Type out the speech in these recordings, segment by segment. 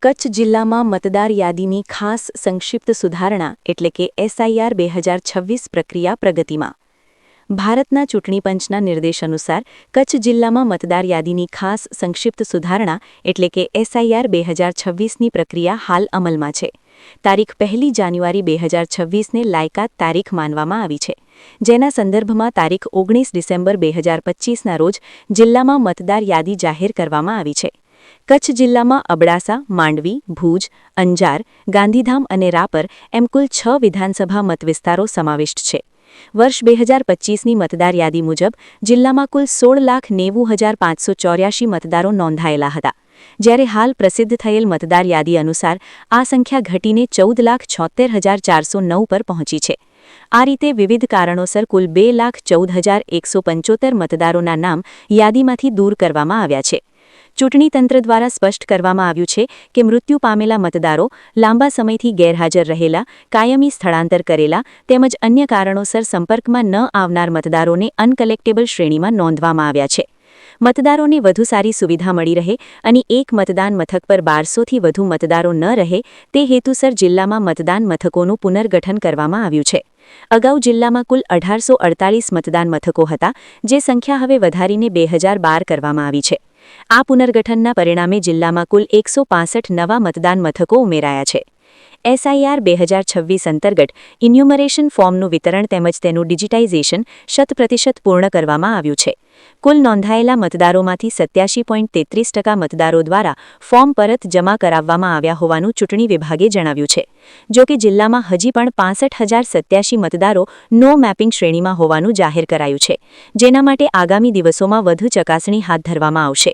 કચ્છ જિલ્લામાં મતદાર યાદીની ખાસ સંક્ષિપ્ત સુધારણા એટલે કે એસઆઈઆર 2026 પ્રક્રિયા પ્રગતિમાં. ભારતના ચૂંટણી પંચના નિર્દેશ અનુસાર કચ્છ જિલ્લામાં મતદાર યાદીની ખાસ સંક્ષિપ્ત સુધારણા એટલે કે એસઆઈઆર 2026ની પ્રક્રિયા હાલ અમલમાં છે. તારીખ 1 જાન્યુઆરી 2026ને લાયકાત તારીખ માનવામાં આવી છે, જેના સંદર્ભમાં તારીખ 19 ડિસેમ્બર 2025ના રોજ જિલ્લામાં મતદાર યાદી જાહેર કરવામાં આવી છે. કચ્છ જિલ્લામાં અબડાસા, માંડવી, ભુજ, અંજાર, ગાંધીધામ અને રાપર એમ કુલ 6 વિધાનસભા મતવિસ્તારો સમાવિષ્ટ છે. વર્ષ 2025ની મતદાર યાદી મુજબ જિલ્લામાં કુલ 16,90,584 મતદારો નોંધાયેલા હતા, જ્યારે હાલ પ્રસિદ્ધ થયેલ મતદાર યાદી અનુસાર આ સંખ્યા ઘટીને 14,76,409 પર પહોંચી છે. આ રીતે વિવિધ કારણોસર કુલ 2,14,175 મતદારોના નામ યાદીમાંથી દૂર કરવામાં આવ્યા છે. ચૂંટણી તંત્ર દ્વારા સ્પષ્ટ કરવામાં આવ્યું છે કે મૃત્યુ પામેલા મતદારો, લાંબા સમયથી ગેરહાજર રહેલા, કાયમી સ્થળાંતર કરેલા તેમજ અન્ય કારણોસર સંપર્કમાં ન આવનાર મતદારોને અનકલેક્ટેબલ શ્રેણીમાં નોંધવામાં આવ્યા છે. મતદારોને વધુ સારી સુવિધા મળી રહે અને એક મતદાન મથક પર 1200થી વધુ મતદારો ન રહે તે હેતુસર જિલ્લામાં મતદાન મથકોનું પુનર્ગઠન કરવામાં આવ્યું છે. અગાઉ જિલ્લામાં કુલ 1848 મતદાન મથકો હતા, જે સંખ્યા હવે વધારીને 2012 કરવામાં આવી છે. આ પુનર્ગઠનના પરિણામે જિલ્લામાં કુલ 165 નવા મતદાન મથકો ઉમેરાયા છે. એસઆઈઆર 2026 અંતર્ગત ઇન્યુમરેશન ફોર્મનું વિતરણ તેમજ તેનું ડિજિટાઇઝેશન 100% પૂર્ણ કરવામાં આવ્યું છે. કુલ નોંધાયેલા મતદારોમાંથી 87.33% મતદારો દ્વારા ફોર્મ પરત જમા કરાવવામાં આવ્યા હોવાનું ચૂંટણી વિભાગે જણાવ્યું છે. જો કે જિલ્લામાં હજી પણ 65,087 મતદારો નો મેપિંગ શ્રેણીમાં હોવાનું જાહેર કરાયું છે, જેના માટે આગામી દિવસોમાં વધુ ચકાસણી હાથ ધરવામાં આવશે.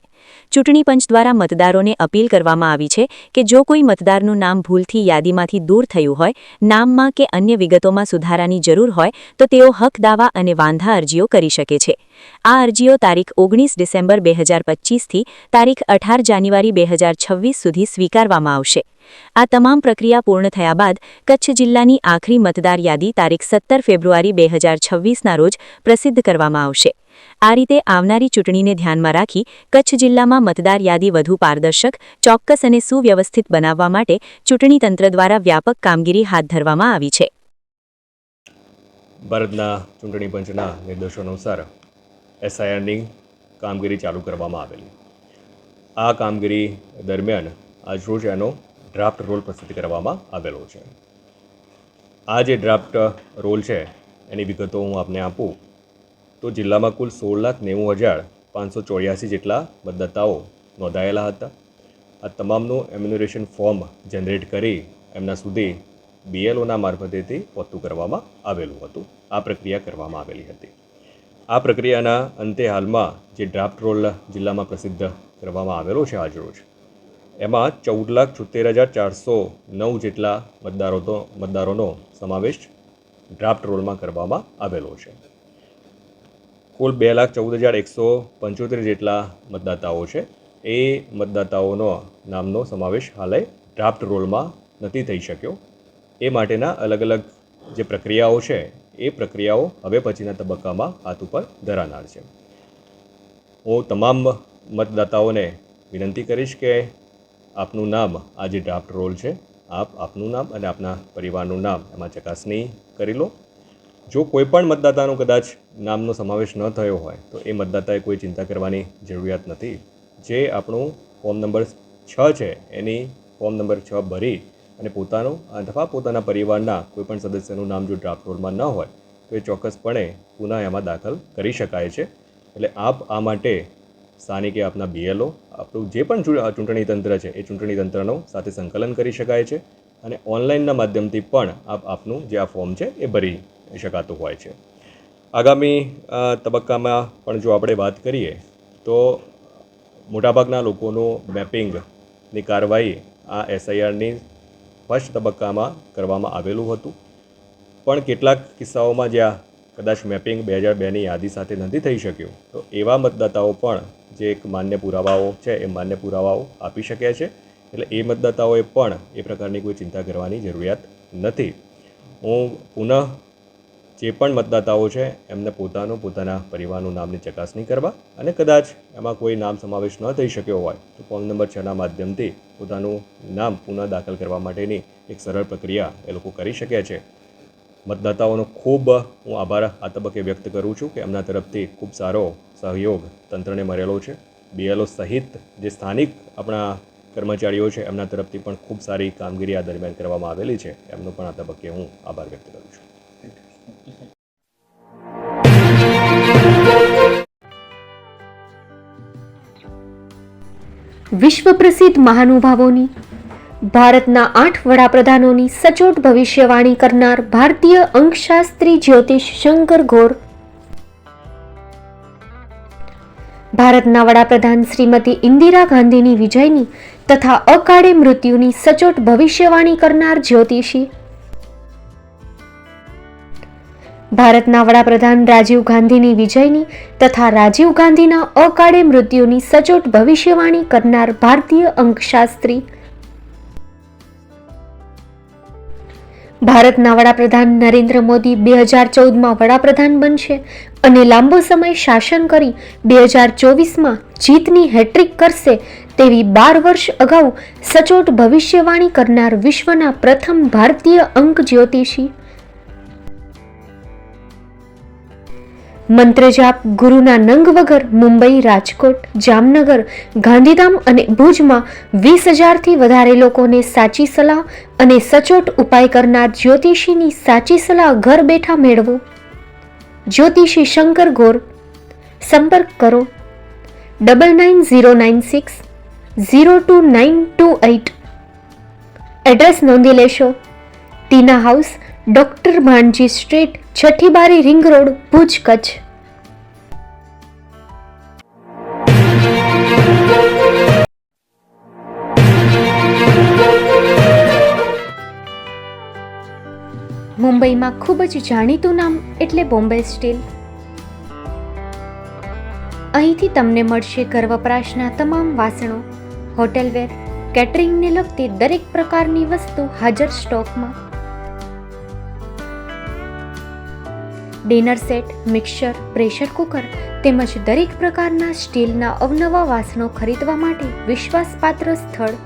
ચૂંટણી પંચ દ્વારા મતદારોને અપીલ કરવામાં આવી છે કે જો કોઈ મતદારનું નામ ભૂલથી યાદીમાંથી દૂર થયું હોય, નામમાં કે અન્ય વિગતોમાં સુધારાની જરૂર હોય તો તેઓ હક દાવા અને વાંધા અરજીઓ કરી શકે છે. આ અરજીઓ તારીખ 19 ડિસેમ્બર 2025થી તારીખ 18 જાન્યુઆરી 2026 સુધી સ્વીકારવામાં આવશે. આ તમામ પ્રક્રિયા પૂર્ણ થયા બાદ કચ્છ જિલ્લાની આખરી મતદાર યાદી તારીખ 17 ફેબ્રુઆરી 2026ના રોજ પ્રસિદ્ધ કરવામાં આવશે. આ રીતે આવનારી ચૂંટણીને ધ્યાનમાં રાખી કચ્છ જિલ્લામાં મતદાર યાદી વધુ પારદર્શક, ચોક્કસ અને સુવ્યવસ્થિત બનાવવા માટે ચૂંટણી તંત્ર દ્વારા વ્યાપક કામગીરી હાથ ધરવામાં આવી છે. ભારતના ચૂંટણી પંચના નિર્દેશો અનુસાર એસઆઈઆરની કામગીરી ચાલુ કરવામાં આવેલી. આ કામગીરી દરમિયાન આજરોજ એનો ડ્રાફ્ટ રોલ પ્રસિદ્ધ કરવામાં આવેલો છે. આ જે ડ્રાફ્ટ રોલ છે એની વિગતો હું આપને આપું તો જિલ્લામાં કુલ 16,90,584 જેટલા મતદાતાઓ નોંધાયેલા હતા. આ તમામનું એમ્યુનરેશન ફોર્મ જનરેટ કરી એમના સુધી બીએલઓના મારફતેથી પહોંચતું કરવામાં આવેલું હતું. આ પ્રક્રિયા કરવામાં આવેલી હતી. આ પ્રક્રિયાના અંતે હાલમાં જે ડ્રાફ્ટ રોલ જિલ્લામાં પ્રસિદ્ધ કરવામાં આવેલો છે આજરોજ, એમાં 14,76,409 જેટલા મતદારોનો સમાવેશ ડ્રાફ્ટ રોલમાં કરવામાં આવેલો છે. કુલ 2,14,175 જેટલા મતદાતાઓ છે. એ મતદાતાઓનો નામનો સમાવેશ હાલે ડ્રાફ્ટ રોલમાં નથી થઈ શક્યો. એ માટેના અલગ અલગ જે પ્રક્રિયાઓ છે એ પ્રક્રિયાઓ હવે પછીના તબક્કામાં હાથ ઉપર ધરાનાર છે. હું તમામ મતદાતાઓને વિનંતી કરીશ કે આપનું નામ આ જે ડ્રાફ્ટ રોલ છે, આપનું નામ અને આપના પરિવારનું નામ એમાં ચકાસણી કરી લો. જો કોઈ પણ મતદાતાનો કદાચ નામનો સમાવેશ ન થયો હોય તો એ મતદાતાએ કોઈ ચિંતા કરવાની જરૂરિયાત નથી. જે આપણું ફોર્મ નંબર 6 છે એની ફોર્મ નંબર 6 ભરી અને પોતાનું અથવા પોતાના પરિવારના કોઈપણ સદસ્યનું નામ જો ડ્રાફ્ટ રોલમાં ન હોય તો એ ચોક્કસપણે પુનઃ એમાં દાખલ કરી શકાય છે. એટલે આપ આ માટે સ્થાનિકે આપના બીએલઓ, આપણું જે પણ ચૂંટણી તંત્ર છે એ ચૂંટણી તંત્રનો સાથે સંકલન કરી શકાય છે અને ઓનલાઈનના માધ્યમથી પણ આપનું જે આ ફોર્મ છે એ ભરી શકાતું હોય છે. આગામી તબક્કામાં પણ જો આપણે વાત કરીએ તો મોટાભાગના લોકોનું મેપિંગની કાર્યવાહી આ એસઆઈઆરની ફર્સ્ટ તબક્કામાં કરવામાં આવેલું હતું. પણ કેટલાક કિસ્સાઓમાં જ્યાં કદાચ મેપિંગ 2002ની યાદી સાથે નથી થઈ શક્યું તો એવા મતદાતાઓ પણ જે એક માન્ય પુરાવાઓ છે એ માન્ય પુરાવાઓ આપી શકે છે. એટલે એ મતદાતાઓએ પણ એ પ્રકારની કોઈ ચિંતા કરવાની જરૂરિયાત નથી. હું પુનઃ જે પણ મતદાતાઓ છે એમને પોતાના પરિવારનું નામની ચકાસણી કરવા અને કદાચ એમાં કોઈ નામ સમાવેશ ન થઈ શક્યો હોય તો ફોર્મ નંબર 6ના માધ્યમથી પોતાનું નામ પુનઃ દાખલ કરવા માટેની એક સરળ પ્રક્રિયા એ લોકો કરી શકે છે. મતદાતાઓનો ખૂબ હું આભાર આ તબક્કે વ્યક્ત કરું છું કે એમના તરફથી ખૂબ સારો સહયોગ તંત્રને મળેલો છે. BLO સહિત જે સ્થાનિક આપણા કર્મચારીઓ છે એમના તરફથી પણ ખૂબ સારી કામગીરી આ દરમિયાન કરવામાં આવેલી છે. એમનો પણ આ તબક્કે હું આભાર વ્યક્ત કરું છું. વિશ્વ પ્રસિદ્ધ મહાનુભાવોની, ભારતના 8 વડાપ્રધાનોની સચોટ ભવિષ્યવાણી કરનાર ભારતીય અંકશાસ્ત્રી જ્યોતિષ શંકર ઘોર, ભારતના વડાપ્રધાન શ્રીમતી ઇન્દિરા ગાંધીની વિજયની તથા અકાળે મૃત્યુની સચોટ ભવિષ્યવાણી કરનાર જ્યોતિષી, ભારતના વડાપ્રધાન રાજીવ ગાંધીની વિજયની તથા રાજીવ ગાંધીના અકાળે મૃત્યુની સચોટ ભવિષ્યવાણી કરનાર ભારતીય અંકશાસ્ત્રી, ભારતના વડાપ્રધાન નરેન્દ્ર મોદી 2014માં વડાપ્રધાન બનશે અને લાંબો સમય શાસન કરી 2024માં જીતની હેટ્રિક કરશે તેવી 12 વર્ષ અગાઉ સચોટ ભવિષ્યવાણી કરનાર વિશ્વના પ્રથમ ભારતીય અંક જ્યોતિષી, મંત્રજાપ ગુરુના નંગ વગર મુંબઈ, રાજકોટ, જામનગર, ગાંધીધામ અને ભુજમાં 20,000થી વધારે લોકોને સાચી સલાહ અને સચોટ ઉપાય કરનાર જ્યોતિષીની સાચી સલાહ ઘર બેઠા મેળવો. જ્યોતિષી શંકર ઘોર. સંપર્ક કરો 9909602928. એડ્રેસ નોંધી લેશો. ટીના હાઉસ, ડોક્ટર ભાણજી સ્ટ્રીટ, છઠ્ઠી બારી, રિંગ રોડ, ભુજ, કચ્છ. મુંબઈમાં ખૂબ જ જાણીતું નામ એટલે બોમ્બે સ્ટીલ. અહીંથી તમને મળશે ઘર વપરાશના તમામ વાસણો, હોટેલવેર, કેટરિંગને લગતી દરેક પ્રકારની વસ્તુ હાજર સ્ટોકમાં. Dinner set, mixer, pressure cooker તેમજ દરેક પ્રકારના સ્ટીલના અવનવા વાસણો ખરીદવા માટે વિશ્વાસપાત્ર સ્થળ.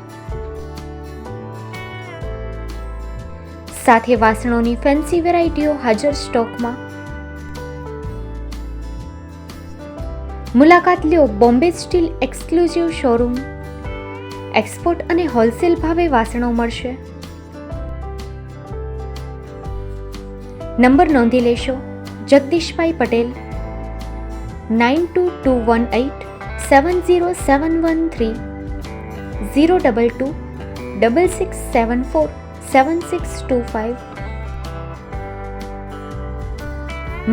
સાથે વાસણોની ફેન્સી વેરાયટીઓ હાજર સ્ટોકમાં. મુલાકાત લ્યો Bombay steel exclusive showroom. Export અને હોલસેલ ભાવે વાસણો મળશે. નંબર નોંધી લેશો. જગદીશભાઈ પટેલ 9221870713 022 6674 7625.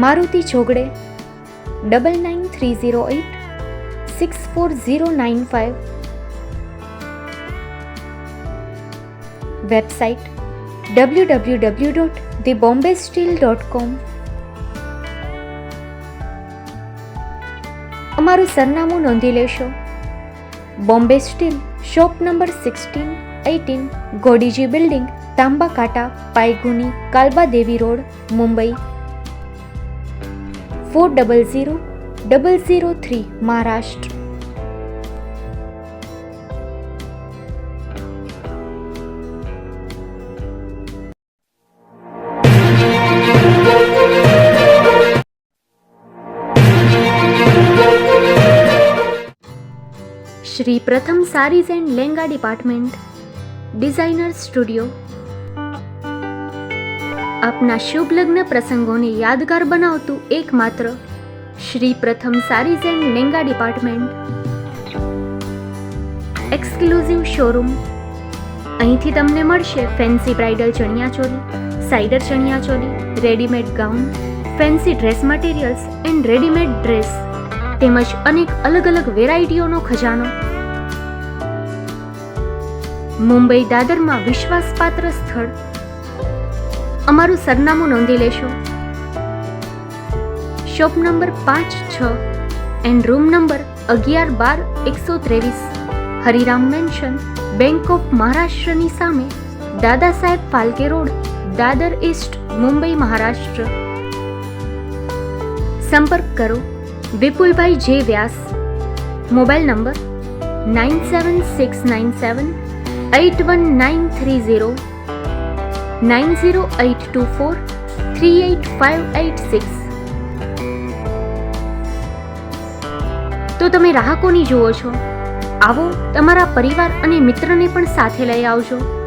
મારુતિ જોગડે 9930864095. Website www.thebombasteel.com. અમારું સરનામું નોંધી લેશો. Bombay steel, shop number 16-18, Godiji building, Tamba Kanta, Pydhonie, Kalbadevi road, Mumbai 400003, Maharashtra. Shri Pratham sarees and langa department, designer studio. આપના શુભ લગ્ન પ્રસંગોને યાદગાર બનાવતું એકમાત્ર Shri Pratham sarees and langa department. Exclusive showroom. અહીંથી તમને મળશે fancy bridal chaniya choli, cider chaniya choli, readymade gown, fancy dress materials and readymade dress તેમજ અનેક અલગ અલગ વેરાયટીઓનો ખજાનો. મુંબઈ દાદરમાં વિશ્વાસપાત્ર સ્થળ. અમારું સરનામું નોંધી લેશો. Shop number 5-6 and room number 11-12-123, Hariram mansion, bank of મહારાષ્ટ્રની સામે, દાદા સાહેબ ફાલ્કે રોડ, દાદર ઈસ્ટ, મુંબઈ, મહારાષ્ટ્ર. સંપર્ક કરો વિપુલભાઈ જે વ્યાસ. Mobile number 9769781930 9082438586. તો તમે રાહ કોની જુઓ છો? આવો, તમારા પરિવાર અને મિત્રને પણ સાથે લઈ આવજો.